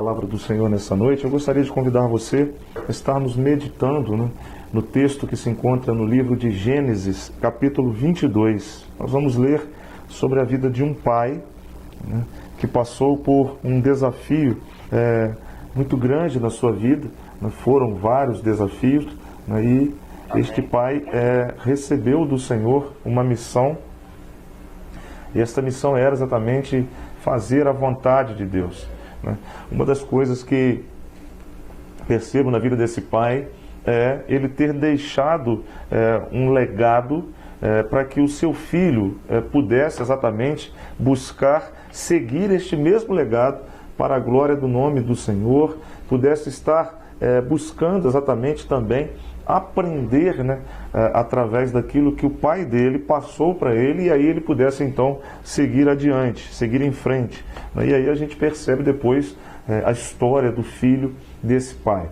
Palavra do Senhor nessa noite, eu gostaria de convidar você a estarmos meditando, no texto que se encontra no livro de Gênesis, capítulo 22. Nós vamos ler sobre a vida de um pai, que passou por um desafio muito grande na sua vida. Foram vários desafios, e este pai recebeu do Senhor uma missão, e esta missão era exatamente fazer a vontade de Deus. Uma das coisas que percebo na vida desse pai é ele ter deixado um legado para que o seu filho pudesse exatamente buscar seguir este mesmo legado para a glória do nome do Senhor, pudesse estar buscando exatamente também aprender, através daquilo que o pai dele passou para ele, e aí ele pudesse então seguir adiante, seguir em frente. E aí a gente percebe depois a história do filho desse pai.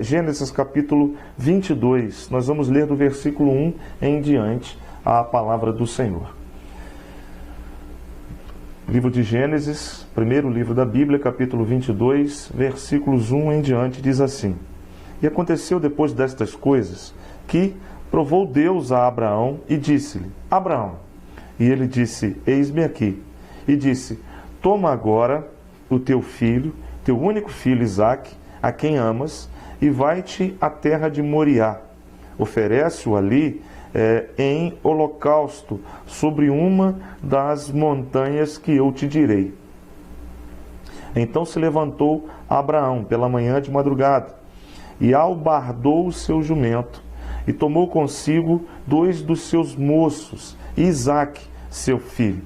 Gênesis capítulo 22, nós vamos ler do versículo 1 em diante a palavra do Senhor. Livro de Gênesis, primeiro livro da Bíblia, capítulo 22, versículos 1 em diante, diz assim: E aconteceu depois destas coisas, que provou Deus a Abraão e disse-lhe: Abraão. E ele disse: Eis-me aqui. E disse: Toma agora o teu filho, teu único filho Isaque, a quem amas, e vai-te à terra de Moriá. Oferece-o ali em holocausto sobre uma das montanhas que eu te direi. Então se levantou Abraão pela manhã de madrugada, e albardou o seu jumento, e tomou consigo 2 dos seus moços, e Isaque, seu filho.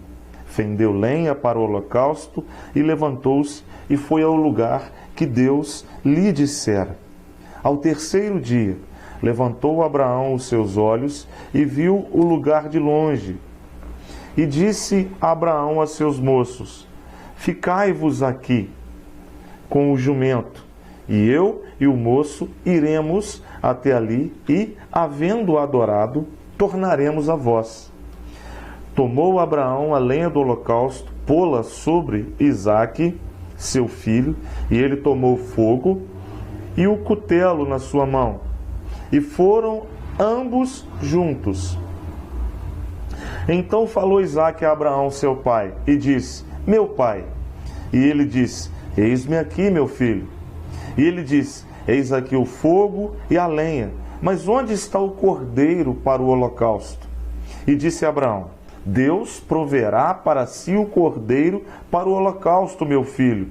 Fendeu lenha para o holocausto, e levantou-se, e foi ao lugar que Deus lhe dissera. Ao terceiro dia, levantou Abraão os seus olhos, e viu o lugar de longe. E disse Abraão a seus moços: Ficai-vos aqui com o jumento, e eu e o moço iremos até ali, e, havendo adorado, tornaremos a vós. Tomou Abraão a lenha do holocausto, pô-la sobre Isaque, seu filho, e ele tomou fogo e o cutelo na sua mão, e foram ambos juntos. Então falou Isaque a Abraão, seu pai, e disse: Meu pai. E ele disse: Eis-me aqui, meu filho. E ele disse: Eis aqui o fogo e a lenha, mas onde está o cordeiro para o holocausto? E disse Abraão: Deus proverá para si o cordeiro para o holocausto, meu filho.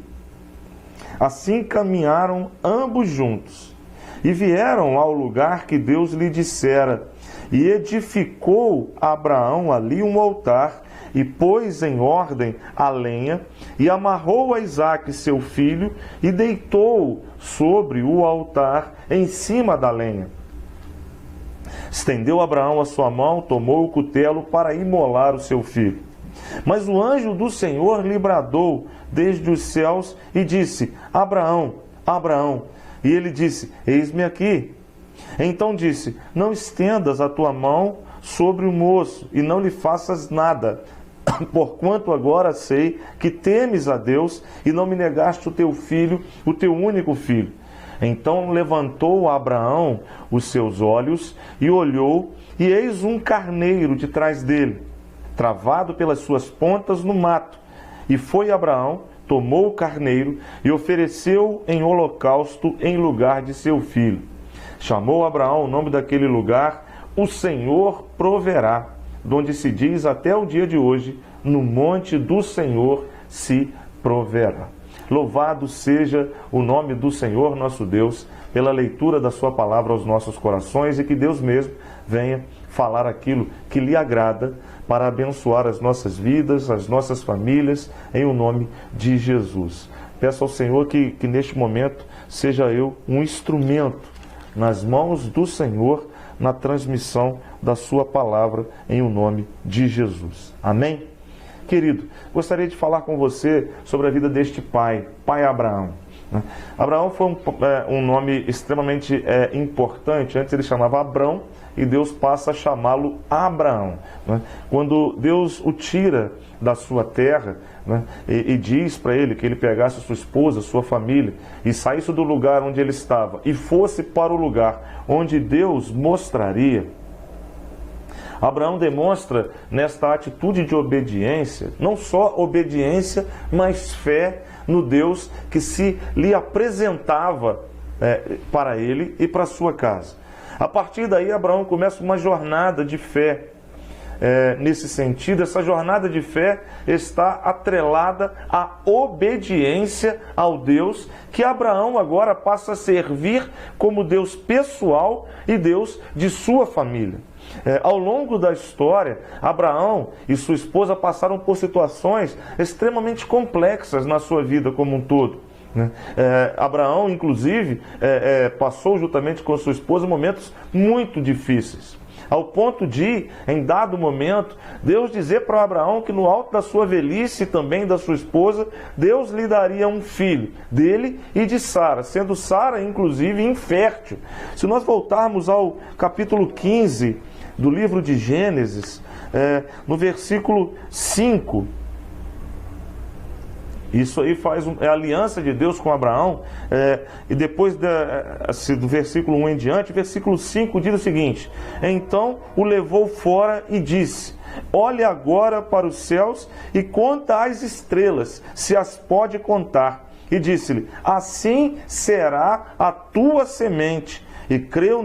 Assim caminharam ambos juntos, e vieram ao lugar que Deus lhe dissera, e edificou Abraão ali um altar, e pôs em ordem a lenha, e amarrou a Isaque seu filho, e deitou-o sobre o altar em cima da lenha. Estendeu Abraão a sua mão, tomou o cutelo para imolar o seu filho. Mas o anjo do Senhor lhe bradou desde os céus e disse: Abraão, Abraão. E ele disse: Eis-me aqui. Então disse: Não estendas a tua mão sobre o moço, e não lhe faças nada, porquanto agora sei que temes a Deus, e não me negaste o teu filho, o teu único filho. Então levantou Abraão os seus olhos, e olhou, e eis um carneiro de trás dele, travado pelas suas pontas no mato. E foi Abraão, tomou o carneiro, e ofereceu em holocausto em lugar de seu filho. Chamou Abraão o nome daquele lugar: O Senhor proverá, donde se diz até o dia de hoje: No monte do Senhor se proverá. Louvado seja o nome do Senhor nosso Deus, pela leitura da sua palavra aos nossos corações, e que Deus mesmo venha falar aquilo que lhe agrada, para abençoar as nossas vidas, as nossas famílias, em o nome de Jesus. Peço ao Senhor que neste momento seja eu um instrumento nas mãos do Senhor, na transmissão da sua palavra, em o nome de Jesus. Amém? Querido, gostaria de falar com você sobre a vida deste pai Abraão. Abraão foi um nome extremamente importante. Antes ele chamava Abrão e Deus passa a chamá-lo Abraão. Quando Deus o tira da sua terra, e diz para ele que ele pegasse sua esposa, sua família e saísse do lugar onde ele estava e fosse para o lugar onde Deus mostraria, Abraão demonstra nesta atitude de obediência, não só obediência, mas fé no Deus que se lhe apresentava para ele e para sua casa. A partir daí, Abraão começa uma jornada de fé. Nesse sentido, essa jornada de fé está atrelada à obediência ao Deus que Abraão agora passa a servir como Deus pessoal e Deus de sua família. Ao longo da história, Abraão e sua esposa passaram por situações extremamente complexas na sua vida como um todo. Abraão, inclusive, passou juntamente com sua esposa momentos muito difíceis. Ao ponto de, em dado momento, Deus dizer para Abraão que no alto da sua velhice e também da sua esposa, Deus lhe daria um filho, dele e de Sara, sendo Sara, inclusive, infértil. Se nós voltarmos ao capítulo 15 do livro de Gênesis, no versículo 5, isso aí é a aliança de Deus com Abraão, e depois do versículo 1 em diante, versículo 5 diz o seguinte: então o levou fora e disse: olhe agora para os céus e conta as estrelas, se as pode contar. E disse-lhe: assim será a tua semente. E creu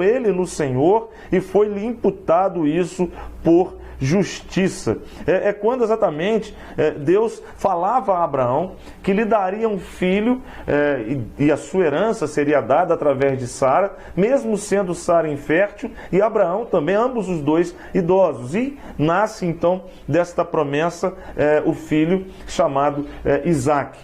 ele no Senhor, e foi-lhe imputado isso por justiça. Quando exatamente Deus falava a Abraão que lhe daria um filho, e a sua herança seria dada através de Sara, mesmo sendo Sara infértil e Abraão também, ambos os dois idosos. E nasce então desta promessa o filho chamado Isaque.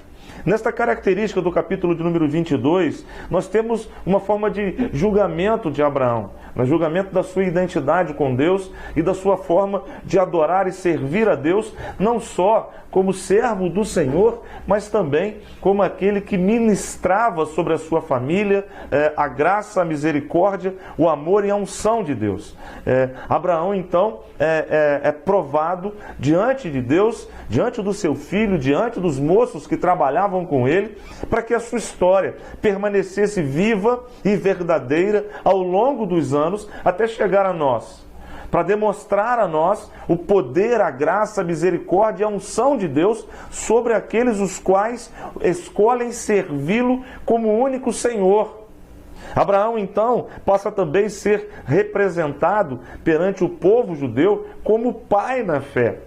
Nesta característica do capítulo de número 22, nós temos uma forma de julgamento de Abraão, julgamento da sua identidade com Deus e da sua forma de adorar e servir a Deus, não só como servo do Senhor, mas também como aquele que ministrava sobre a sua família a graça, a misericórdia, o amor e a unção de Deus. Abraão, então, é provado diante de Deus, diante do seu filho, diante dos moços que trabalhavam com ele, para que a sua história permanecesse viva e verdadeira ao longo dos anos, até chegar a nós, para demonstrar a nós o poder, a graça, a misericórdia e a unção de Deus sobre aqueles os quais escolhem servi-lo como único Senhor. Abraão, então, passa também a ser representado perante o povo judeu como pai na fé.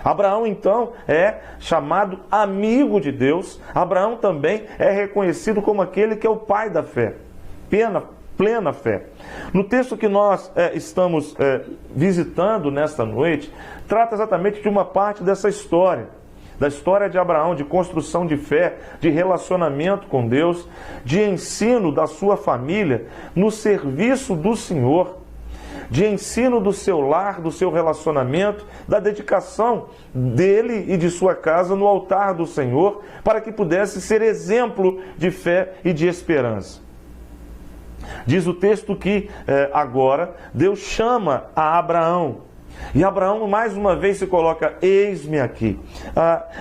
Abraão, então, é chamado amigo de Deus. Abraão também é reconhecido como aquele que é o pai da fé, plena fé. No texto que nós estamos visitando nesta noite, trata exatamente de uma parte dessa história, da história de Abraão, de construção de fé, de relacionamento com Deus, de ensino da sua família no serviço do Senhor, de ensino do seu lar, do seu relacionamento, da dedicação dele e de sua casa no altar do Senhor, para que pudesse ser exemplo de fé e de esperança. Diz o texto que agora Deus chama a Abraão. E Abraão mais uma vez se coloca: eis-me aqui.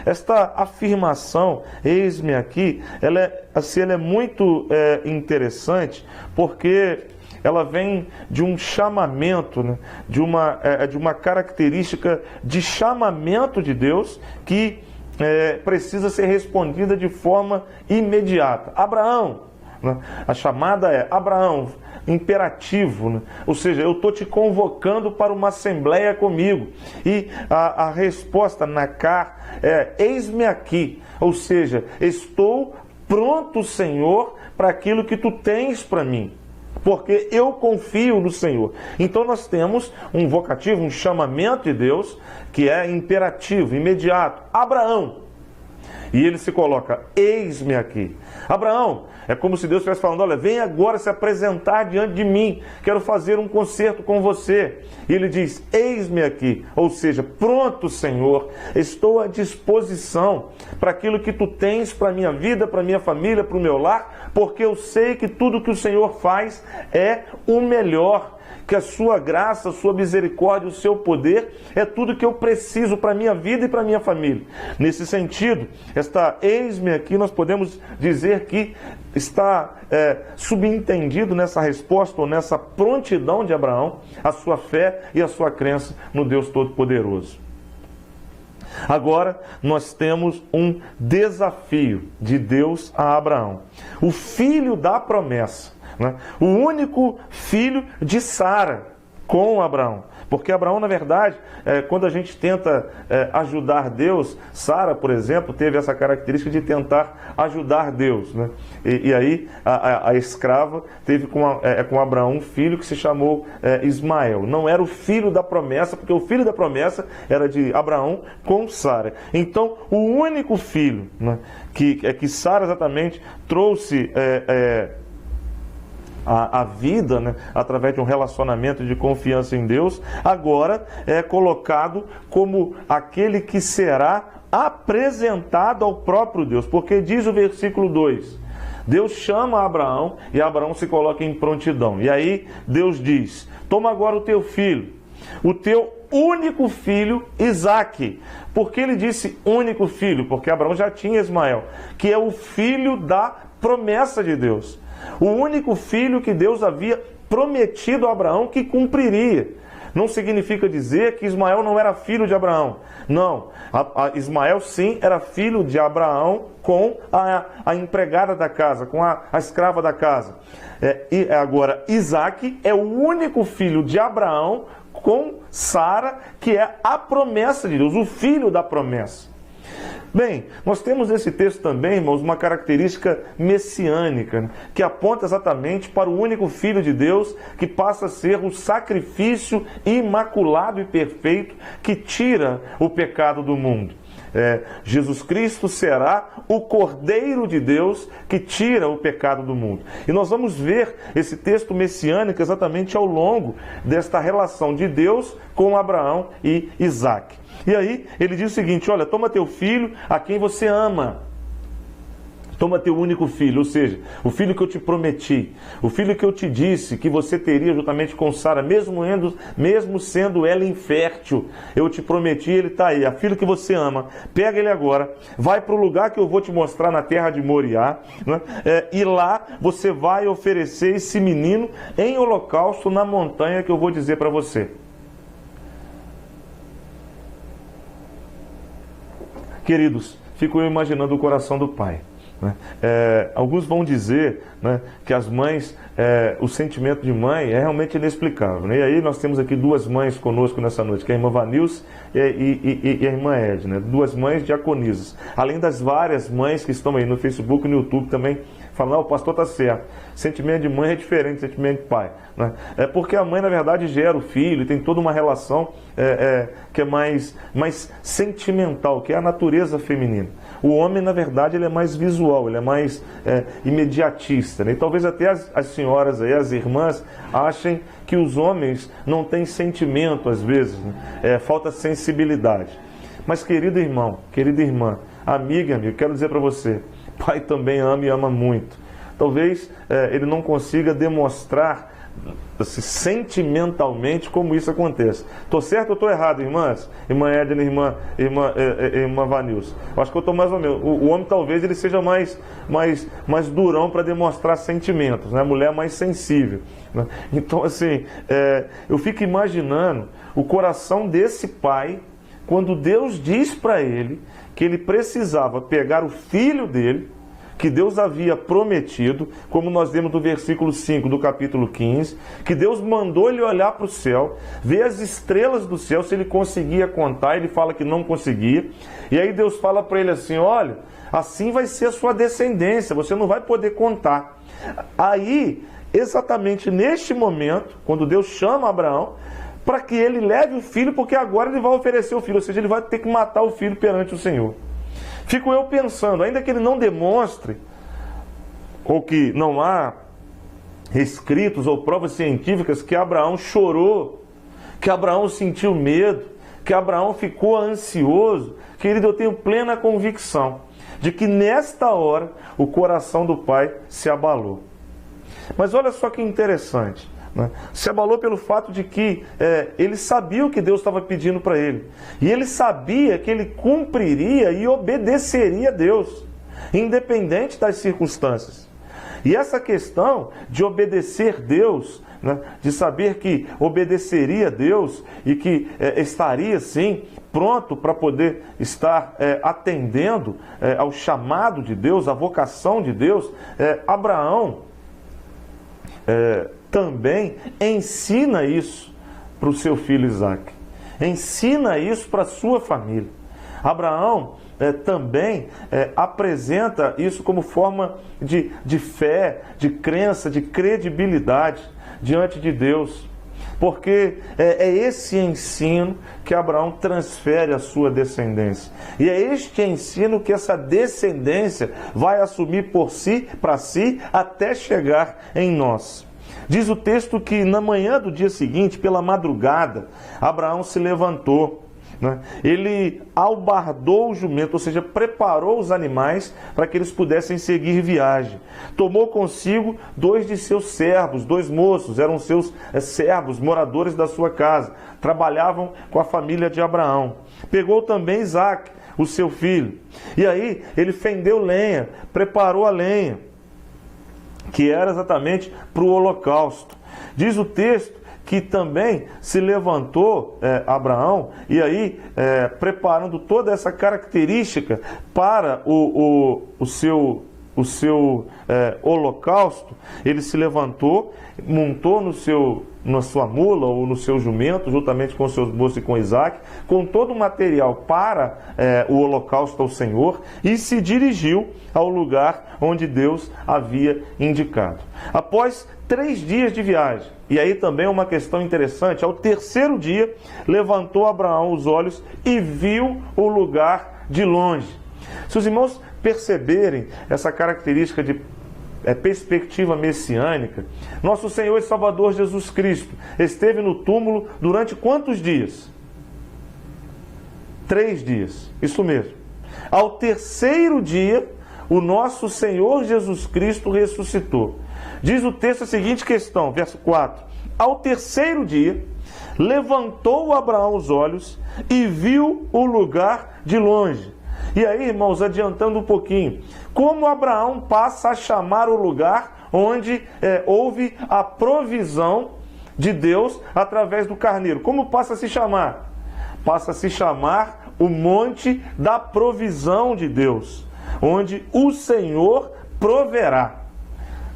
Esta afirmação, eis-me aqui, ela é muito interessante, porque ela vem de um chamamento, de uma característica de chamamento de Deus que precisa ser respondida de forma imediata. Abraão, a chamada é Abraão, imperativo, ou seja, eu estou te convocando para uma assembleia comigo. E a resposta nakar é: eis-me aqui, ou seja, estou pronto, Senhor, para aquilo que tu tens para mim, porque eu confio no Senhor. Então nós temos um vocativo, um chamamento de Deus, que é imperativo, imediato. Abraão. E ele se coloca: eis-me aqui. Abraão, é como se Deus estivesse falando: olha, vem agora se apresentar diante de mim, quero fazer um concerto com você. E ele diz: eis-me aqui. Ou seja, pronto, Senhor, estou à disposição para aquilo que tu tens para a minha vida, para a minha família, para o meu lar, porque eu sei que tudo que o Senhor faz é o melhor, que a sua graça, a sua misericórdia, o seu poder é tudo que eu preciso para a minha vida e para a minha família. Nesse sentido, esta eis-me aqui, nós podemos dizer que está subentendido nessa resposta ou nessa prontidão de Abraão, a sua fé e a sua crença no Deus Todo-Poderoso. Agora, nós temos um desafio de Deus a Abraão. O filho da promessa, né? O único filho de Sara com Abraão. Porque Abraão, na verdade, quando a gente tenta ajudar Deus, Sara, por exemplo, teve essa característica de tentar ajudar Deus, né? E aí a escrava teve com Abraão um filho que se chamou Ismael. Não era o filho da promessa, porque o filho da promessa era de Abraão com Sara. Então, o único filho, né, que Sara exatamente trouxe a vida, né, através de um relacionamento de confiança em Deus, agora é colocado como aquele que será apresentado ao próprio Deus. Porque diz o versículo 2, Deus chama Abraão e Abraão se coloca em prontidão. E aí Deus diz: toma agora o teu filho, o teu único filho, Isaque. Por que ele disse único filho? Porque Abraão já tinha Ismael, que é o filho da promessa de Deus. O único filho que Deus havia prometido a Abraão que cumpriria. Não significa dizer que Ismael não era filho de Abraão. Não, Ismael sim era filho de Abraão com a empregada da casa, com a escrava da casa. E agora, Isaque é o único filho de Abraão com Sara, que é a promessa de Deus, o filho da promessa. Bem, nós temos nesse texto também, irmãos, uma característica messiânica, né, que aponta exatamente para o único Filho de Deus, que passa a ser o sacrifício imaculado e perfeito que tira o pecado do mundo. Jesus Cristo será o Cordeiro de Deus que tira o pecado do mundo. E nós vamos ver esse texto messiânico exatamente ao longo desta relação de Deus com Abraão e Isaque. E aí ele diz o seguinte: olha, toma teu filho a quem você ama. Toma teu único filho, ou seja, o filho que eu te prometi, o filho que eu te disse que você teria juntamente com Sara, mesmo sendo ela infértil, eu te prometi, ele está aí, a filho que você ama, pega ele agora, vai para o lugar que eu vou te mostrar na terra de Moriá, né? E lá você vai oferecer esse menino em holocausto na montanha que eu vou dizer para você. Queridos, fico eu imaginando o coração do pai. Alguns vão dizer, né, que as mães, o sentimento de mãe é realmente inexplicável, né? E aí nós temos aqui duas mães conosco nessa noite, que é a irmã Vanilce e a irmã Ed, né? Duas mães diaconisas, além das várias mães que estão aí no Facebook e no YouTube também falando: o pastor está certo, sentimento de mãe é diferente do sentimento de pai, né? Porque a mãe na verdade gera o filho, tem toda uma relação que é mais sentimental, que é a natureza feminina. O homem na verdade ele é mais visual, ele é mais imediatista, né? E talvez até as senhoras aí, as irmãs, achem que os homens não têm sentimento às vezes, né? Falta sensibilidade. Mas querido irmão, querida irmã, amiga, amigo, quero dizer para você: pai também ama e ama muito. Talvez ele não consiga demonstrar assim, sentimentalmente como isso acontece. Estou certo ou estou errado, irmãs? Irmã Edna, irmã Vanilce. Acho que eu estou mais ou menos. O homem talvez ele seja mais durão para demonstrar sentimentos, né? A mulher mais sensível, né? Então assim, eu fico imaginando o coração desse pai quando Deus diz para ele que ele precisava pegar o filho dele, que Deus havia prometido, como nós vemos do versículo 5 do capítulo 15, que Deus mandou ele olhar para o céu, ver as estrelas do céu, se ele conseguia contar. Ele fala que não conseguia, e aí Deus fala para ele assim: olha, assim vai ser a sua descendência, você não vai poder contar. Aí, exatamente neste momento, quando Deus chama Abraão, para que ele leve o filho, porque agora ele vai oferecer o filho, ou seja, ele vai ter que matar o filho perante o Senhor. Fico eu pensando, ainda que ele não demonstre, ou que não há escritos ou provas científicas que Abraão chorou, que Abraão sentiu medo, que Abraão ficou ansioso, querido, eu tenho plena convicção de que nesta hora o coração do pai se abalou. Mas olha só que interessante, né? Se abalou pelo fato de que ele sabia o que Deus estava pedindo para ele. E ele sabia que ele cumpriria e obedeceria a Deus, independente das circunstâncias. E essa questão de obedecer Deus, né, de saber que obedeceria a Deus e que estaria sim pronto para poder estar atendendo ao chamado de Deus, à vocação de Deus, Abraão também ensina isso para o seu filho Isaque. Ensina isso para a sua família. Abraão também apresenta isso como forma de fé, de crença, de credibilidade diante de Deus. Porque é esse ensino que Abraão transfere à sua descendência. E é este ensino que essa descendência vai assumir para si, até chegar em nós. Diz o texto que na manhã do dia seguinte, pela madrugada, Abraão se levantou, né? Ele albardou o jumento, ou seja, preparou os animais para que eles pudessem seguir viagem. Tomou consigo 2 de seus servos, 2 moços, eram seus servos, moradores da sua casa, trabalhavam com a família de Abraão. Pegou também Isaque, o seu filho, e aí ele fendeu lenha, preparou a lenha, que era exatamente para o holocausto. Diz o texto que também se levantou Abraão, e aí preparando toda essa característica para o seu holocausto, ele se levantou, montou na sua mula ou no seu jumento, juntamente com seus moços e com Isaque, com todo o material para o holocausto ao Senhor, e se dirigiu ao lugar onde Deus havia indicado. Após 3 dias de viagem, e aí também uma questão interessante, ao 3º dia, levantou Abraão os olhos e viu o lugar de longe. Se os irmãos perceberem essa característica de perspectiva messiânica, nosso Senhor e Salvador Jesus Cristo esteve no túmulo durante quantos dias? 3 dias, isso mesmo. Ao 3º dia, o nosso Senhor Jesus Cristo ressuscitou. Diz o texto a seguinte questão, verso 4. Ao 3º dia, levantou Abraão os olhos e viu o lugar de longe. E aí, irmãos, adiantando um pouquinho, como Abraão passa a chamar o lugar onde houve a provisão de Deus através do carneiro? Como passa a se chamar? Passa a se chamar o monte da provisão de Deus, onde o Senhor proverá.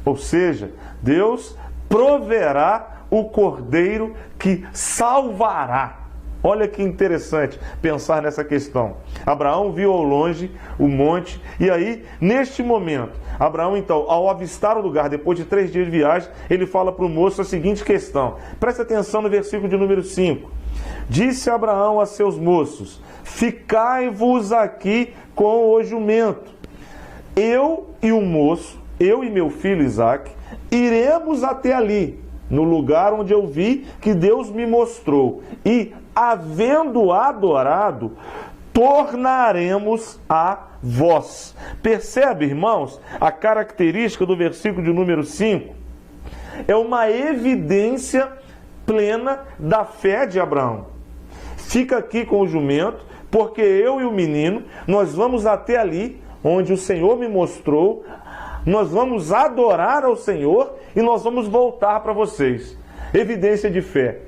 Ou seja, Deus proverá o cordeiro que salvará. Olha que interessante pensar nessa questão. Abraão viu ao longe o monte, e aí, neste momento, Abraão, então, ao avistar o lugar, depois de 3 dias de viagem, ele fala para o moço a seguinte questão. Presta atenção no versículo de número 5. Disse Abraão a seus moços: ficai-vos aqui com o jumento. Eu e o moço, eu e meu filho Isaque, iremos até ali, no lugar onde eu vi que Deus me mostrou, e, havendo adorado, tornaremos a vós. Percebe, irmãos, a característica do versículo de número 5? É uma evidência plena da fé de Abraão. Fica aqui com o jumento, porque eu e o menino, nós vamos até ali, onde o Senhor me mostrou, nós vamos adorar ao Senhor e nós vamos voltar para vocês. Evidência de fé.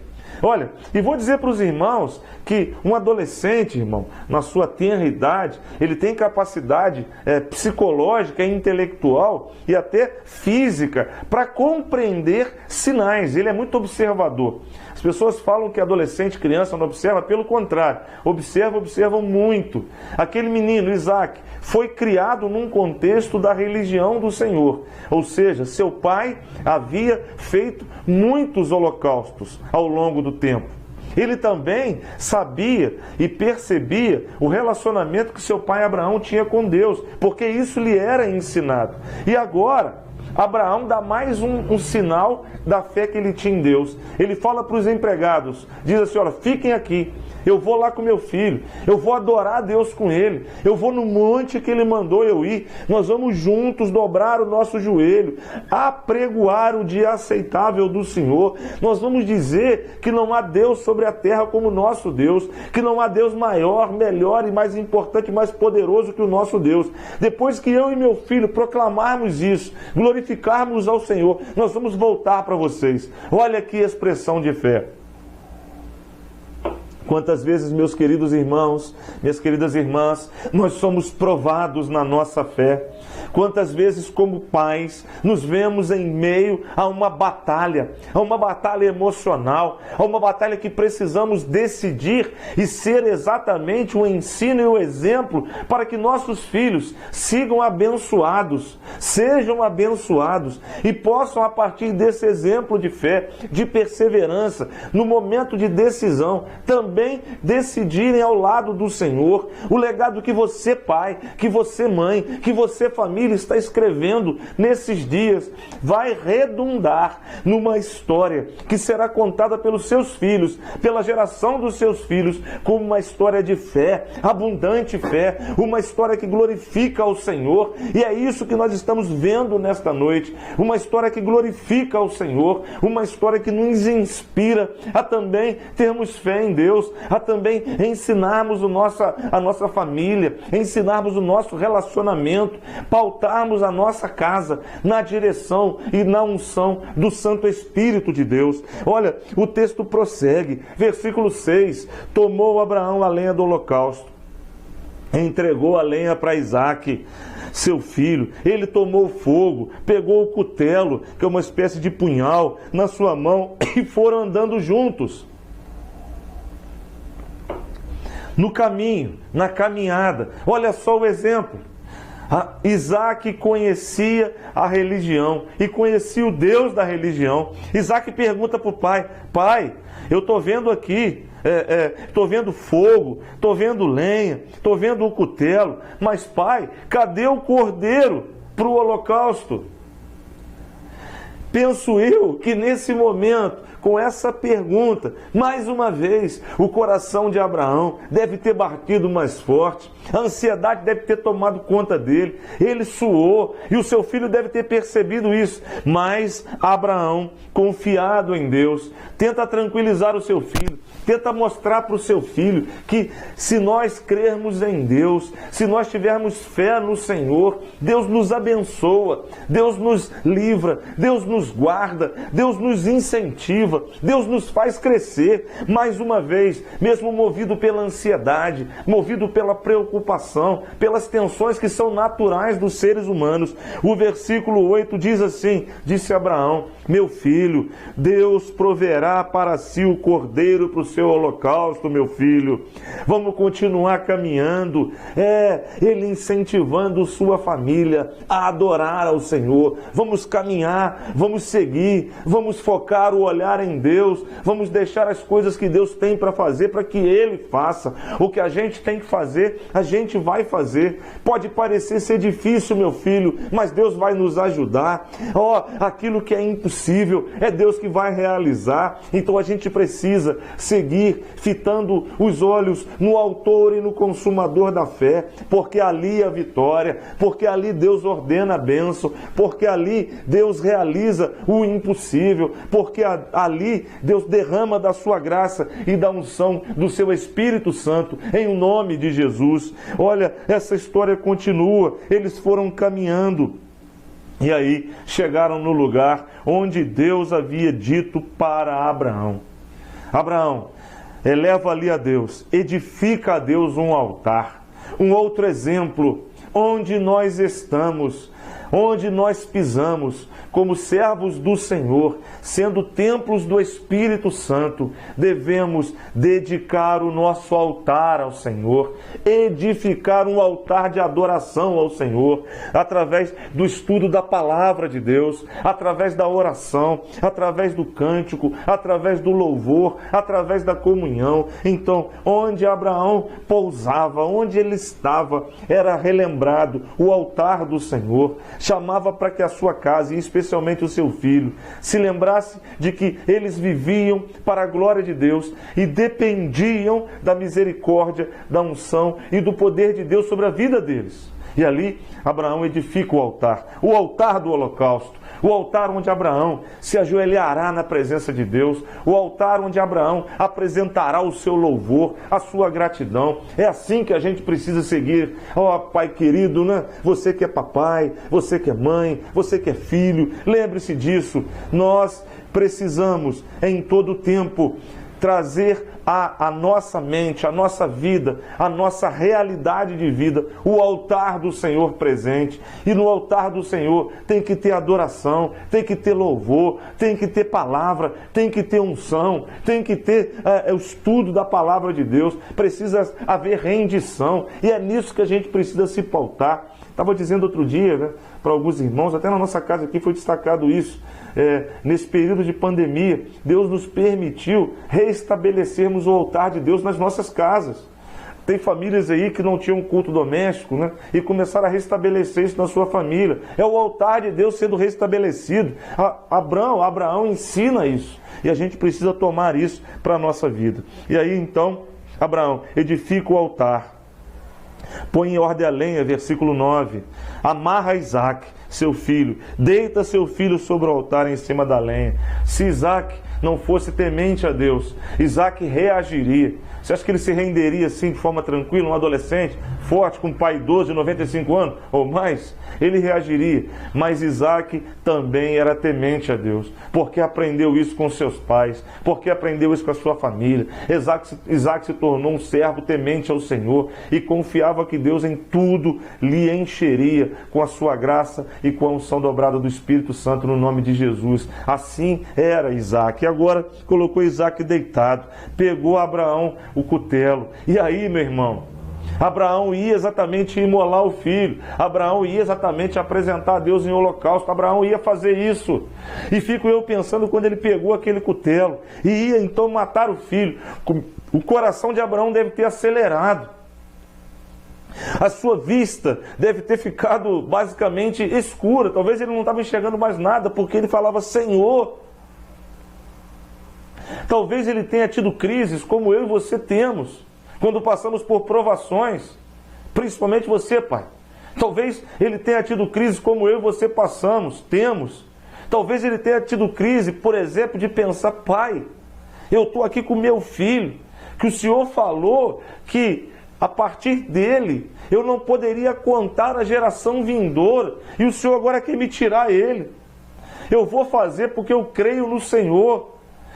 Olha, e vou dizer para os irmãos que um adolescente, irmão, na sua tenra idade, ele tem capacidade psicológica, intelectual e até física para compreender sinais. Ele é muito observador. As pessoas falam que adolescente, criança não observa, pelo contrário, observam muito. Aquele menino, Isaque, foi criado num contexto da religião do Senhor, ou seja, seu pai havia feito muitos holocaustos ao longo do tempo. Ele também sabia e percebia o relacionamento que seu pai Abraão tinha com Deus, porque isso lhe era ensinado. E agora, Abraão dá mais um sinal da fé que ele tinha em Deus. Ele fala para os empregados, diz assim, olha, fiquem aqui, eu vou lá com meu filho, eu vou adorar a Deus com ele, eu vou no monte que ele mandou eu ir, nós vamos juntos dobrar o nosso joelho, apregoar o dia aceitável do Senhor, nós vamos dizer que não há Deus sobre a terra como o nosso Deus, que não há Deus maior, melhor e mais importante, mais poderoso que o nosso Deus. Depois que eu e meu filho proclamarmos isso, glorificarmos ao Senhor, nós vamos voltar para vocês. Olha aqui a expressão de fé. Quantas vezes, meus queridos irmãos, minhas queridas irmãs, nós somos provados na nossa fé. Quantas vezes, como pais, nos vemos em meio a uma batalha emocional, a uma batalha que precisamos decidir e ser exatamente o ensino e o exemplo para que nossos filhos sigam abençoados, sejam abençoados e possam, a partir desse exemplo de fé, de perseverança, no momento de decisão, também decidirem ao lado do Senhor. O legado que você, pai, que você, mãe, que você, família, está escrevendo nesses dias, vai redundar numa história que será contada pelos seus filhos, pela geração dos seus filhos, como uma história de fé, abundante fé, uma história que glorifica ao Senhor. E é isso que nós estamos vendo nesta noite, uma história que glorifica ao Senhor, uma história que nos inspira a também termos fé em Deus, a também ensinarmos a nossa família, ensinarmos o nosso relacionamento, pautarmos a nossa casa na direção e na unção do Santo Espírito de Deus. Olha, o texto prossegue, versículo 6, tomou Abraão a lenha do holocausto, entregou a lenha para Isaque, seu filho. Ele tomou fogo, pegou o cutelo, que é uma espécie de punhal, na sua mão e foram andando juntos. No caminho, na caminhada, olha só o exemplo. Isaque conhecia a religião e conhecia o Deus da religião. Isaque pergunta para o pai, pai, eu estou vendo aqui, estou vendo fogo, estou vendo lenha, estou vendo o cutelo, mas pai, cadê o cordeiro para o holocausto? Penso eu que nesse momento, com essa pergunta, mais uma vez, o coração de Abraão deve ter batido mais forte, a ansiedade deve ter tomado conta dele, ele suou e o seu filho deve ter percebido isso, mas Abraão, confiado em Deus, tenta tranquilizar o seu filho, tenta mostrar para o seu filho que se nós crermos em Deus, se nós tivermos fé no Senhor, Deus nos abençoa, Deus nos livra, Deus nos guarda, Deus nos incentiva, Deus nos faz crescer. Mais uma vez, mesmo movido pela ansiedade, movido pela preocupação, pelas tensões que são naturais dos seres humanos, o versículo 8 diz assim, disse Abraão, meu filho, Deus proverá para si o cordeiro para o seu holocausto, meu filho. Vamos continuar caminhando, ele incentivando sua família a adorar ao Senhor. Vamos caminhar, vamos seguir, vamos focar o olhar em Deus, vamos deixar as coisas que Deus tem para fazer, para que Ele faça. O que a gente tem que fazer, a gente vai fazer. Pode parecer ser difícil, meu filho, mas Deus vai nos ajudar. Aquilo que é impossível, é Deus que vai realizar. Então a gente precisa seguir fitando os olhos no autor e no consumador da fé, porque ali a vitória, porque ali Deus ordena a bênção, porque ali Deus realiza o impossível, porque ali Deus derrama da sua graça e da unção do seu Espírito Santo, em nome de Jesus. Olha, essa história continua, eles foram caminhando, e aí chegaram no lugar onde Deus havia dito para Abraão. Abraão, eleva ali a Deus, edifica a Deus um altar. Um outro exemplo, onde nós estamos. onde nós pisamos, como servos do Senhor, sendo templos do Espírito Santo, devemos dedicar o nosso altar ao Senhor, edificar um altar de adoração ao Senhor, através do estudo da palavra de Deus, através da oração, através do cântico, através do louvor, através da comunhão. Então, onde Abraão pousava, onde ele estava, era relembrado o altar do Senhor, chamava para que a sua casa, e especialmente o seu filho, se lembrasse de que eles viviam para a glória de Deus e dependiam da misericórdia, da unção e do poder de Deus sobre a vida deles. E ali, Abraão edifica o altar do holocausto, o altar onde Abraão se ajoelhará na presença de Deus, o altar onde Abraão apresentará o seu louvor, a sua gratidão. É assim que a gente precisa seguir. Ó, Pai querido, né? Você que é papai, você que é mãe, você que é filho, lembre-se disso. Nós precisamos, em todo tempo, trazer a nossa mente, a nossa vida, a nossa realidade de vida, o altar do Senhor presente. E no altar do Senhor tem que ter adoração, tem que ter louvor, tem que ter palavra, tem que ter unção, tem que ter o estudo da palavra de Deus, precisa haver rendição, e é nisso que a gente precisa se pautar. Estava dizendo outro dia, né, para alguns irmãos, até na nossa casa aqui foi destacado isso. Nesse período de pandemia, Deus nos permitiu restabelecermos o altar de Deus nas nossas casas. Tem famílias aí que não tinham culto doméstico, né? E começaram a restabelecer isso na sua família. É o altar de Deus sendo restabelecido. Abraão ensina isso. E a gente precisa tomar isso para a nossa vida. E aí então, Abraão edifica o altar. Põe em ordem a lenha, versículo 9. Amarra Isaac, seu filho. Deita seu filho sobre o altar em cima da lenha. Se Isaac não fosse temente a Deus, Isaac reagiria. Você acha que ele se renderia assim de forma tranquila, um adolescente, forte, com um pai idoso de 95 anos ou mais? Ele reagiria. Mas Isaac também era temente a Deus, porque aprendeu isso com seus pais, porque aprendeu isso com a sua família. Isaac se tornou um servo temente ao Senhor e confiava que Deus em tudo lhe encheria com a sua graça e com a unção dobrada do Espírito Santo no nome de Jesus. Assim era Isaac. E agora colocou Isaac deitado, pegou Abraão o cutelo. E aí, meu irmão, Abraão ia exatamente imolar o filho. Abraão ia exatamente apresentar a Deus em holocausto. Abraão ia fazer isso. E fico eu pensando quando ele pegou aquele cutelo e ia então matar o filho. O coração de Abraão deve ter acelerado. A sua vista deve ter ficado basicamente escura. Talvez ele não estava enxergando mais nada, porque ele falava Senhor. Talvez ele tenha tido crises como eu e você temos, quando passamos por provações, principalmente você, pai. Talvez ele tenha tido crises como eu e você temos. Talvez ele tenha tido crise, por exemplo, de pensar, pai, eu estou aqui com meu filho, que o Senhor falou que a partir dele eu não poderia contar a geração vindoura, e o Senhor agora quer me tirar ele. Eu vou fazer porque eu creio no Senhor,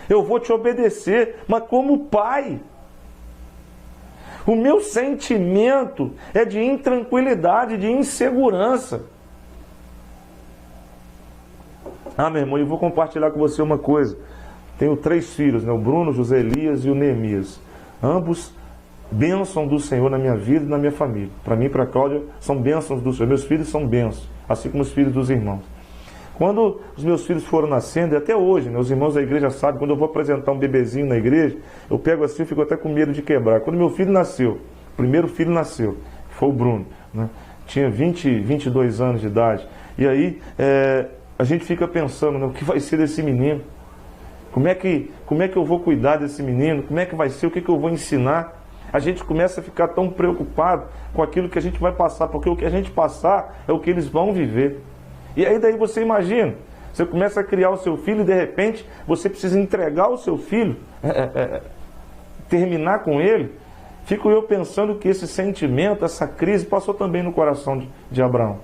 eu vou te obedecer, mas como pai, o meu sentimento é de intranquilidade, de insegurança. Meu irmão, eu vou compartilhar com você uma coisa. Tenho 3 filhos, né? O Bruno, o José Elias e o Neemias. Ambos bênção do Senhor na minha vida e na minha família. Para mim e para a Cláudia, são bênçãos do Senhor. Meus filhos são bênçãos, assim como os filhos dos irmãos. Quando os meus filhos foram nascendo, e até hoje, né, os irmãos da igreja sabem, quando eu vou apresentar um bebezinho na igreja, eu pego assim e fico até com medo de quebrar. Quando meu filho nasceu, o primeiro filho nasceu, foi o Bruno, né, tinha 22 anos de idade, e aí a gente fica pensando, né, o que vai ser desse menino? Como é que eu vou cuidar desse menino? Como é que vai ser? O que eu vou ensinar? A gente começa a ficar tão preocupado com aquilo que a gente vai passar, porque o que a gente passar é o que eles vão viver. E aí daí você imagina, você começa a criar o seu filho e de repente você precisa entregar o seu filho, terminar com ele. Fico eu pensando que esse sentimento, essa crise passou também no coração de Abraão.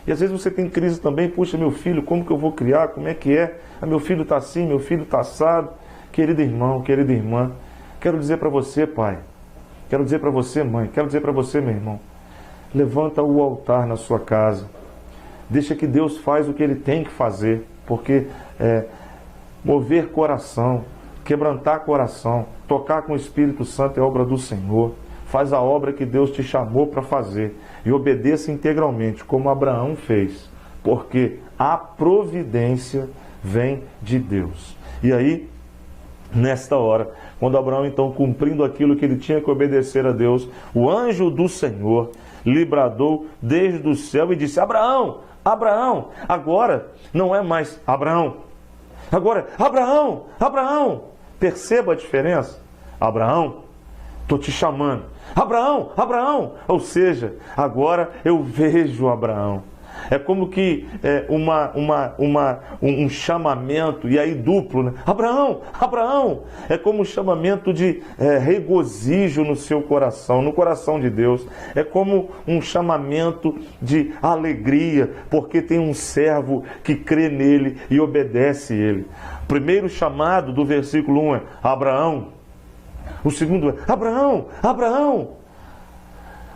E às vezes você tem crise também, puxa, meu filho, como que eu vou criar, como é que é? Meu filho está assim, meu filho está assado. Querido irmão, querida irmã, quero dizer para você, pai, quero dizer para você, mãe, quero dizer para você, meu irmão, levanta o altar na sua casa. Deixa que Deus faz o que Ele tem que fazer, porque mover coração, quebrantar coração, tocar com o Espírito Santo é obra do Senhor. Faz a obra que Deus te chamou para fazer e obedeça integralmente, como Abraão fez, porque a providência vem de Deus. E aí, nesta hora, quando Abraão então cumprindo aquilo que ele tinha que obedecer a Deus, o anjo do Senhor lhe bradou desde o céu e disse: Abraão, Abraão, agora não é mais Abraão, agora Abraão, Abraão. Perceba a diferença. Abraão, estou te chamando. Abraão, Abraão. Ou seja, agora eu vejo Abraão. É como que um chamamento, e aí duplo, né? Abraão, Abraão. É como um chamamento de regozijo no seu coração, no coração de Deus. É como um chamamento de alegria, porque tem um servo que crê nele e obedece ele. O primeiro chamado do versículo 1 é Abraão. O segundo é Abraão, Abraão.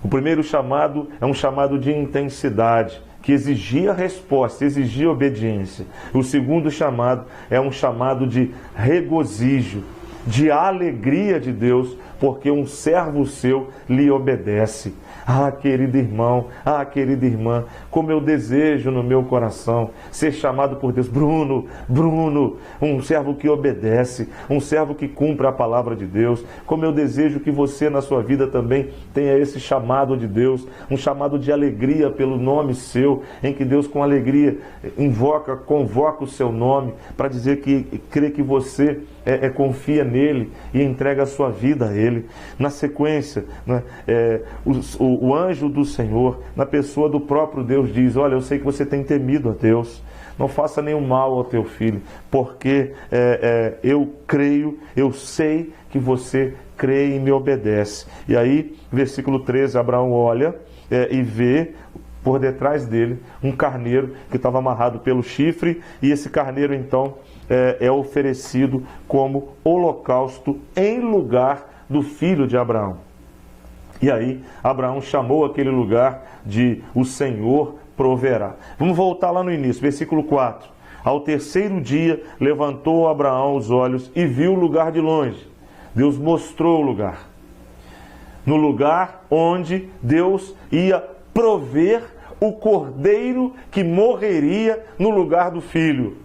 O primeiro chamado é um chamado de intensidade, que exigia resposta, exigia obediência. O segundo chamado é um chamado de regozijo, de alegria de Deus, porque um servo seu lhe obedece. Ah, querido irmão, ah, querida irmã, como eu desejo no meu coração ser chamado por Deus. Bruno, Bruno, um servo que obedece, um servo que cumpre a palavra de Deus. Como eu desejo que você na sua vida também tenha esse chamado de Deus, um chamado de alegria pelo nome seu, em que Deus com alegria convoca o seu nome para dizer que crê que você confia nele e entrega a sua vida a ele. Na sequência, né, o anjo do Senhor, na pessoa do próprio Deus, diz: olha, eu sei que você tem temido a Deus, não faça nenhum mal ao teu filho, porque eu creio, eu sei que você crê e me obedece. E aí, versículo 13, Abraão olha e vê por detrás dele um carneiro que estava amarrado pelo chifre, e esse carneiro então é oferecido como holocausto em lugar do filho de Abraão. E aí Abraão chamou aquele lugar de o Senhor proverá. Vamos voltar lá no início, versículo 4. Ao terceiro dia levantou Abraão os olhos e viu o lugar de longe. Deus mostrou o lugar. No lugar onde Deus ia prover o cordeiro que morreria no lugar do filho.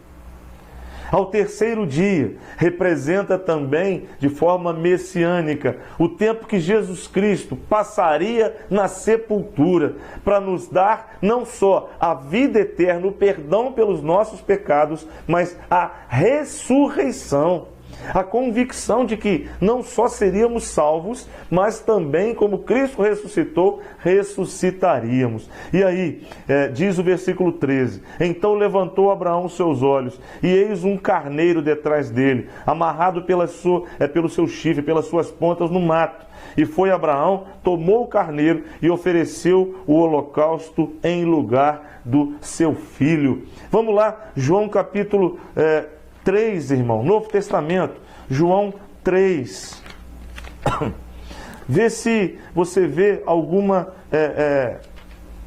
Ao terceiro dia, representa também, de forma messiânica, o tempo que Jesus Cristo passaria na sepultura, para nos dar não só a vida eterna, o perdão pelos nossos pecados, mas a ressurreição. A convicção de que não só seríamos salvos, mas também, como Cristo ressuscitou, ressuscitaríamos. E aí, diz o versículo 13: então levantou Abraão os seus olhos, e eis um carneiro detrás dele, amarrado pelo seu chifre, pelas suas pontas no mato. E foi Abraão, tomou o carneiro e ofereceu o holocausto em lugar do seu filho. Vamos lá, João capítulo 3, irmão, Novo Testamento, João 3. Vê se você vê alguma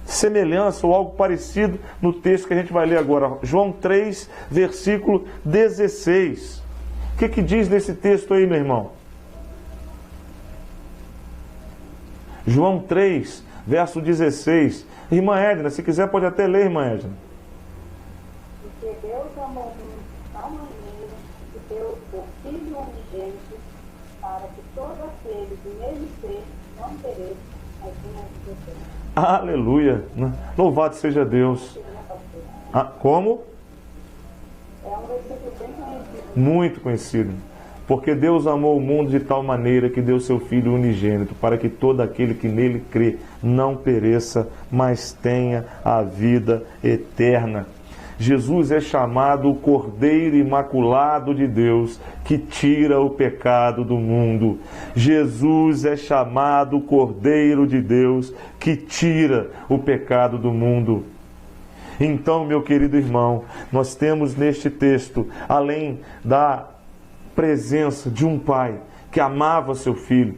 semelhança ou algo parecido no texto que a gente vai ler agora. João 3, versículo 16. O que diz nesse texto aí, meu irmão? João 3, verso 16. Irmã Edna, se quiser pode até ler, irmã Edna. Porque Deus amou de tal maneira que deu o Filho unigênito, para que todo aquele que nele crê não pereça, mas tenha vida eterna. Aleluia! Louvado seja Deus. Como? É um versículo bem conhecido. Muito conhecido. Porque Deus amou o mundo de tal maneira que deu seu Filho unigênito, para que todo aquele que nele crê não pereça, mas tenha a vida eterna. Jesus é chamado o Cordeiro Imaculado de Deus, que tira o pecado do mundo. Jesus é chamado o Cordeiro de Deus, que tira o pecado do mundo. Então, meu querido irmão, nós temos neste texto, além da presença de um pai que amava seu filho,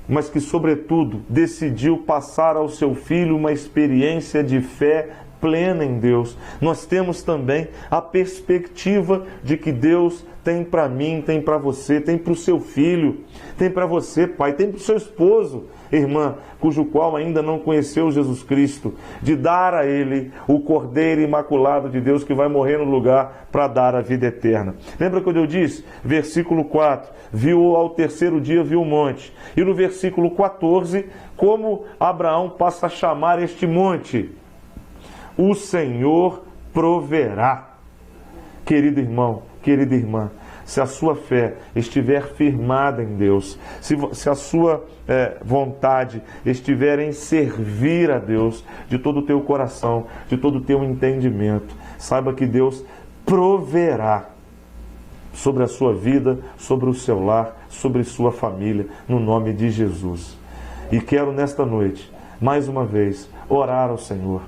mas que, sobretudo, decidiu passar ao seu filho uma experiência de fé plena em Deus. Nós temos também a perspectiva de que Deus tem para mim, tem para você, tem para o seu filho, tem para você, pai, tem para o seu esposo, irmã, cujo qual ainda não conheceu Jesus Cristo, de dar a ele o Cordeiro Imaculado de Deus que vai morrer no lugar para dar a vida eterna. Lembra quando eu disse? Versículo 4, viu ao terceiro dia, viu o monte. E no versículo 14, como Abraão passa a chamar este monte? O Senhor proverá. Querido irmão, querida irmã, se a sua fé estiver firmada em Deus, se a sua vontade estiver em servir a Deus de todo o teu coração, de todo o teu entendimento, saiba que Deus proverá sobre a sua vida, sobre o seu lar, sobre sua família, no nome de Jesus. E quero nesta noite, mais uma vez, orar ao Senhor,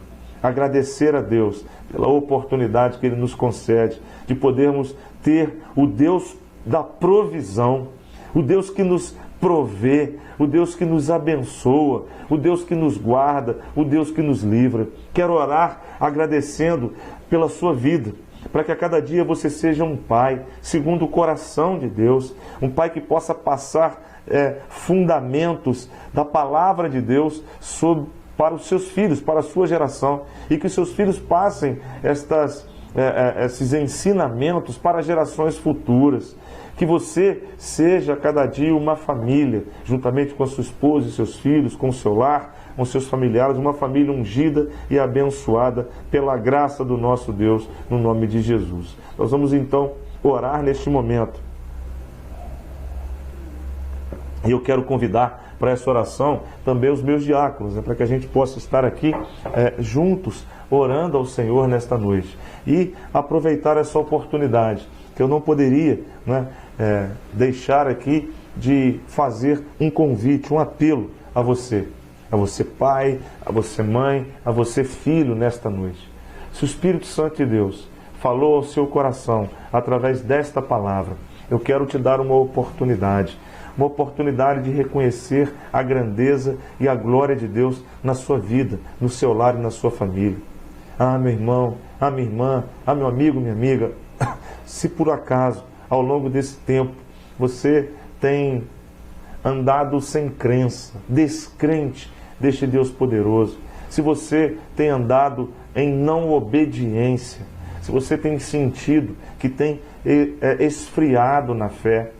agradecer a Deus pela oportunidade que Ele nos concede de podermos ter o Deus da provisão, o Deus que nos provê, o Deus que nos abençoa, o Deus que nos guarda, o Deus que nos livra. Quero orar agradecendo pela sua vida, para que a cada dia você seja um pai segundo o coração de Deus, um pai que possa passar fundamentos da palavra de Deus para os seus filhos, para a sua geração, e que os seus filhos passem esses ensinamentos para gerações futuras. Que você seja cada dia uma família, juntamente com a sua esposa e seus filhos, com o seu lar, com seus familiares, uma família ungida e abençoada pela graça do nosso Deus, no nome de Jesus. Nós vamos então orar neste momento. E eu quero convidar para essa oração também os meus diáconos, para que a gente possa estar aqui juntos, orando ao Senhor nesta noite. E aproveitar essa oportunidade, que eu não poderia deixar aqui de fazer um convite, um apelo a você pai, a você mãe, a você filho nesta noite. Se o Espírito Santo de Deus falou ao seu coração através desta palavra, eu quero te dar uma oportunidade de reconhecer a grandeza e a glória de Deus na sua vida, no seu lar e na sua família. Ah, meu irmão, ah, minha irmã, ah, meu amigo, minha amiga, se por acaso, ao longo desse tempo, você tem andado sem crença, descrente deste Deus poderoso, se você tem andado em não obediência, se você tem sentido que tem esfriado na fé,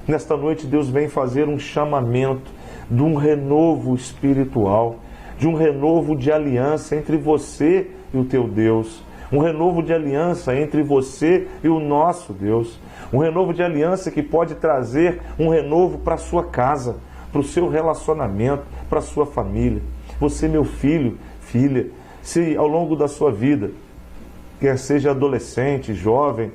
nesta noite Deus vem fazer um chamamento de um renovo espiritual, de um renovo de aliança entre você e o teu Deus, um renovo de aliança entre você e o nosso Deus, um renovo de aliança que pode trazer um renovo para a sua casa, para o seu relacionamento, para a sua família. Você, meu filho, filha, se ao longo da sua vida, quer seja adolescente, jovem,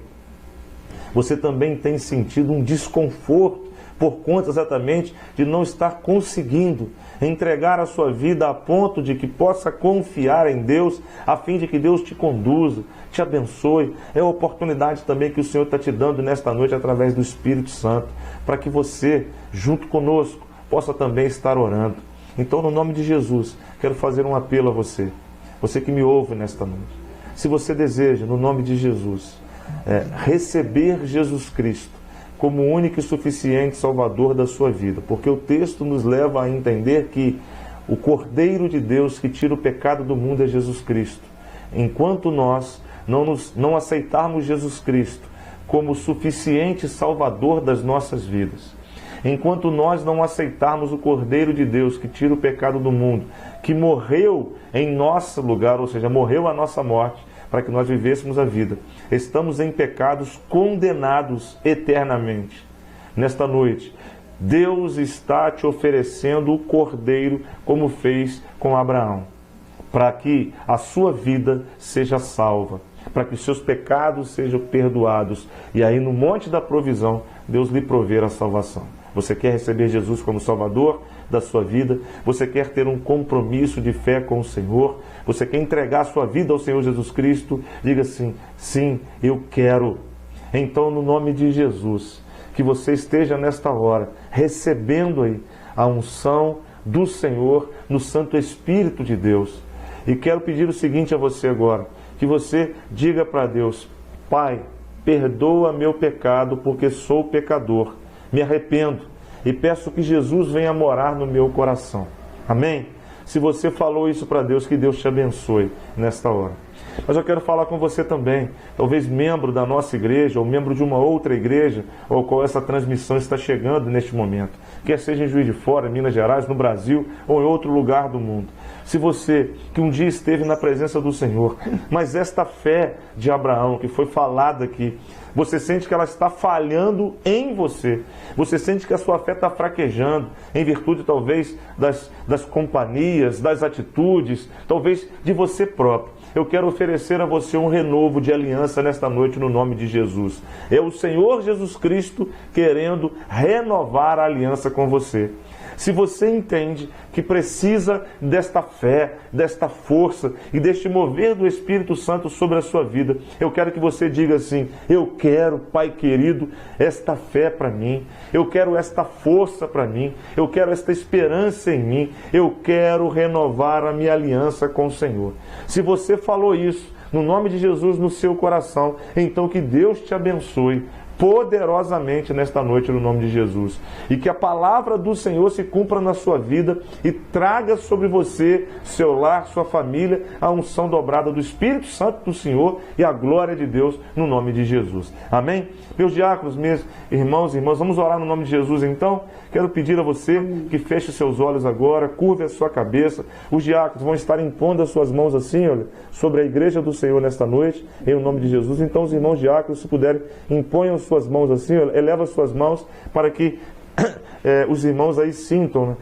você também tem sentido um desconforto por conta exatamente de não estar conseguindo entregar a sua vida a ponto de que possa confiar em Deus, a fim de que Deus te conduza, te abençoe. É a oportunidade também que o Senhor está te dando nesta noite através do Espírito Santo, para que você, junto conosco, possa também estar orando. Então, no nome de Jesus, quero fazer um apelo a você que me ouve nesta noite. Se você deseja, no nome de Jesus, receber Jesus Cristo como o único e suficiente Salvador da sua vida, porque o texto nos leva a entender que o Cordeiro de Deus que tira o pecado do mundo é Jesus Cristo. Enquanto nós não aceitarmos Jesus Cristo como o suficiente Salvador das nossas vidas, enquanto nós não aceitarmos o Cordeiro de Deus que tira o pecado do mundo, que morreu em nosso lugar, ou seja, morreu a nossa morte, para que nós vivêssemos a vida, estamos em pecados condenados eternamente. Nesta noite, Deus está te oferecendo o Cordeiro, como fez com Abraão, para que a sua vida seja salva, para que os seus pecados sejam perdoados, e aí no monte da provisão, Deus lhe prover a salvação. Você quer receber Jesus como Salvador da sua vida? Você quer ter um compromisso de fé com o Senhor? Você quer entregar a sua vida ao Senhor Jesus Cristo? Diga assim: sim, eu quero. Então, no nome de Jesus, que você esteja nesta hora recebendo aí a unção do Senhor no Santo Espírito de Deus, E quero pedir o seguinte a você agora, que você diga para Deus: Pai, perdoa meu pecado, porque sou pecador. Me arrependo e peço que Jesus venha morar no meu coração. Amém? Se você falou isso para Deus, que Deus te abençoe nesta hora. Mas eu quero falar com você também, talvez membro da nossa igreja, ou membro de uma outra igreja, ao qual essa transmissão está chegando neste momento, quer seja em Juiz de Fora, em Minas Gerais, no Brasil, ou em outro lugar do mundo. Se você, que um dia esteve na presença do Senhor, mas esta fé de Abraão, que foi falada aqui, você sente que ela está falhando em você. Você sente que a sua fé está fraquejando, em virtude talvez das companhias, das atitudes, talvez de você próprio. Eu quero oferecer a você um renovo de aliança nesta noite no nome de Jesus. É o Senhor Jesus Cristo querendo renovar a aliança com você. Se você entende que precisa desta fé, desta força e deste mover do Espírito Santo sobre a sua vida, eu quero que você diga assim: eu quero, Pai querido, esta fé para mim, eu quero esta força para mim, eu quero esta esperança em mim, eu quero renovar a minha aliança com o Senhor. Se você falou isso no nome de Jesus no seu coração, então que Deus te abençoe poderosamente nesta noite no nome de Jesus. E que a palavra do Senhor se cumpra na sua vida e traga sobre você, seu lar, sua família, a unção dobrada do Espírito Santo do Senhor e a glória de Deus no nome de Jesus. Amém? Meus diáconos, meus irmãos e irmãs, vamos orar no nome de Jesus então? Quero pedir a você que feche seus olhos agora, curve a sua cabeça. Os diáconos vão estar impondo as suas mãos assim, olha, sobre a igreja do Senhor nesta noite, em nome de Jesus. Então os irmãos diáconos, se puderem, imponham suas mãos assim, olha, eleva as suas mãos para que os irmãos aí sintam, né,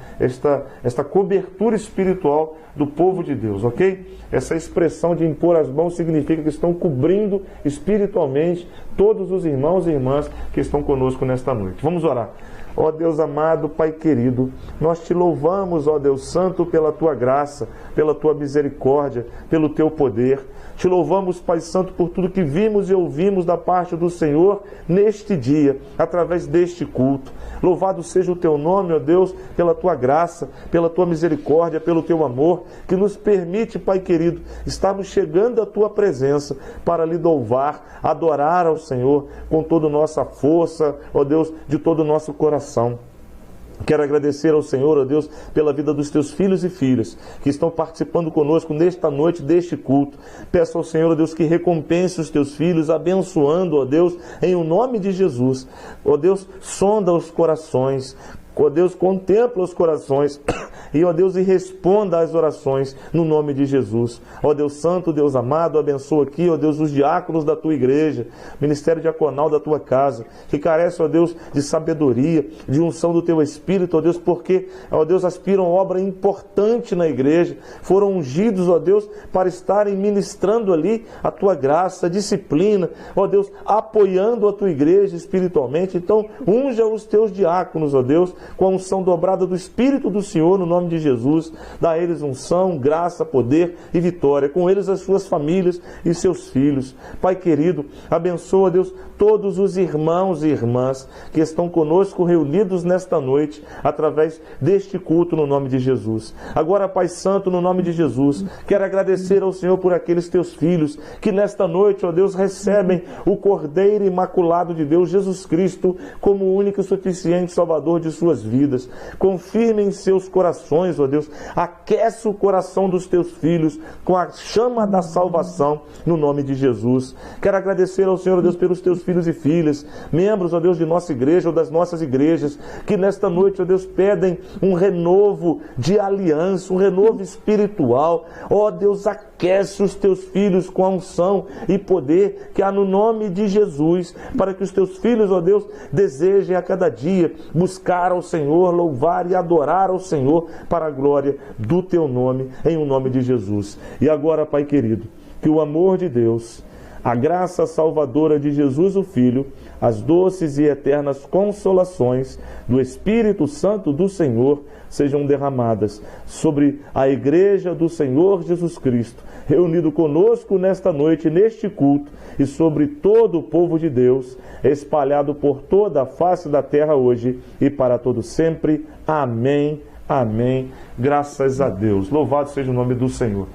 esta cobertura espiritual do povo de Deus, ok? Essa expressão de impor as mãos significa que estão cobrindo espiritualmente todos os irmãos e irmãs que estão conosco nesta noite. Vamos orar. Ó Deus amado, Pai querido, nós te louvamos, ó Deus Santo, pela tua graça, pela tua misericórdia, pelo teu poder. Te louvamos, Pai Santo, por tudo que vimos e ouvimos da parte do Senhor neste dia, através deste culto. Louvado seja o teu nome, ó Deus, pela tua graça, pela tua misericórdia, pelo teu amor, que nos permite, Pai querido, estarmos chegando à tua presença para lhe louvar, adorar ao Senhor com toda a nossa força, ó Deus, de todo o nosso coração. Quero agradecer ao Senhor, ó Deus, pela vida dos teus filhos e filhas que estão participando conosco nesta noite deste culto. Peço ao Senhor, ó Deus, que recompense os teus filhos, abençoando, ó Deus, em o nome de Jesus. Ó Deus, sonda os corações. Ó Deus, contempla os corações e, ó Deus, e responda às orações no nome de Jesus. Ó Deus Santo, Deus amado, abençoa aqui, ó Deus, os diáconos da tua igreja, ministério diaconal da tua casa, que carece, ó Deus, de sabedoria, de unção do teu Espírito, ó Deus, porque, ó Deus, aspiram obra importante na igreja, foram ungidos, ó Deus, para estarem ministrando ali a tua graça, a disciplina, ó Deus, apoiando a tua igreja espiritualmente. Então, unja os teus diáconos, ó Deus, com a unção dobrada do Espírito do Senhor, no nome de Jesus. Dá a eles unção, graça, poder e vitória. Com eles as suas famílias e seus filhos. Pai querido, abençoa, Deus, todos os irmãos e irmãs que estão conosco reunidos nesta noite, através deste culto no nome de Jesus. Agora, Pai Santo, no nome de Jesus, quero agradecer ao Senhor por aqueles teus filhos que nesta noite, ó Deus, recebem o Cordeiro Imaculado de Deus, Jesus Cristo, como o único e suficiente Salvador de suas vidas. Confirme em seus corações, ó Deus, aquece o coração dos teus filhos com a chama da salvação no nome de Jesus. Quero agradecer ao Senhor, ó Deus, pelos teus filhos e filhas, membros, ó Deus, de nossa igreja ou das nossas igrejas, que nesta noite, ó Deus, pedem um renovo de aliança, um renovo espiritual. Ó Deus, aquece os teus filhos com a unção e poder que há no nome de Jesus, para que os teus filhos, ó Deus, desejem a cada dia buscar ao Senhor, louvar e adorar ao Senhor para a glória do teu nome, em o nome de Jesus. E agora, Pai querido, que o amor de Deus, a graça salvadora de Jesus o Filho, as doces e eternas consolações do Espírito Santo do Senhor sejam derramadas sobre a igreja do Senhor Jesus Cristo, reunido conosco nesta noite, neste culto, e sobre todo o povo de Deus, espalhado por toda a face da terra hoje e para todo sempre. Amém, amém. Graças a Deus. Louvado seja o nome do Senhor.